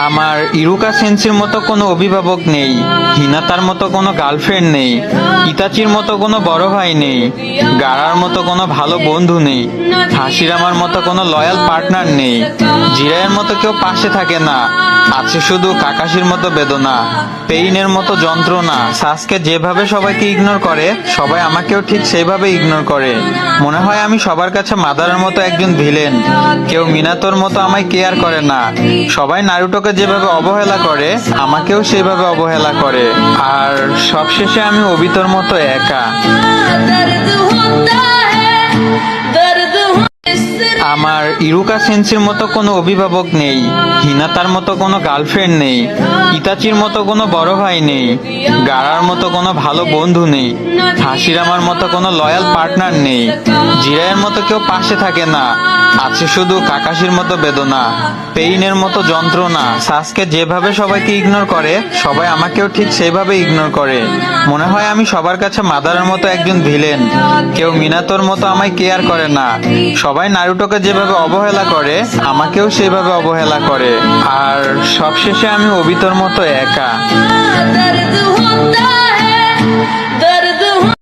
আমার ইরুকা সেন্সির মতো কোনো অভিভাবক নেই, হিনাতার মতো কোনো গার্লফ্রেন্ড নেই, ইতাচির মতো কোনো বড় ভাই নেই, গারার মতো কোনো ভালো বন্ধু নেই, হাসিরামার মতো কোনো লয়াল পার্টনার নেই, জিরায়ের মতো কেউ পাশে থাকে না। আছে শুধু কাকাশির মতো বেদনা, পেইনের মতো যন্ত্রণা। সাসকে যেভাবে সবাইকে ইগনোর করে, সবাই আমাকেও ঠিক সেইভাবে ইগনোর করে। মনে হয় আমি সবার কাছে মাদারের মতো একজন ভিলেন। কেউ মিনাতোর মতো আমায় কেয়ার করে না। সবাই নারুটোকে যেভাবে অবহেলা করে, আমাকেও সেভাবে অবহেলা করে। আর সবশেষে আমি অবিতর মতো একা। আমার ইরুকা সেন্সির মতো কোনো অভিভাবক নেই, হিনাতার মতো কোনো গার্লফ্রেন্ড নেই, ইতাচির মতো কোনো বড় ভাই নেই, গারার মতো কোনো ভালো বন্ধু নেই, হাসিরামার মতো কোনো লয়াল পার্টনার নেই, জিরায়ের মতো কেউ পাশে থাকে না। আছে শুধু কাকাশির মতো বেদনা, পেইনের মতো যন্ত্রণা। সাসকে যেভাবে সবাইকে ইগনোর করে, সবাই আমাকেও ঠিক সেইভাবে ইগনোর করে। মনে হয় আমি সবার কাছে মাদারের মতো একজন ভিলেন। কেউ মিনাতোর মতো আমায় কেয়ার করে না। সবাই নারুটোকে যেভাবে অবহেলা করে, আমাকেও সেভাবে অবহেলা করে। আর সবশেষে আমি অবিতর মতো একা।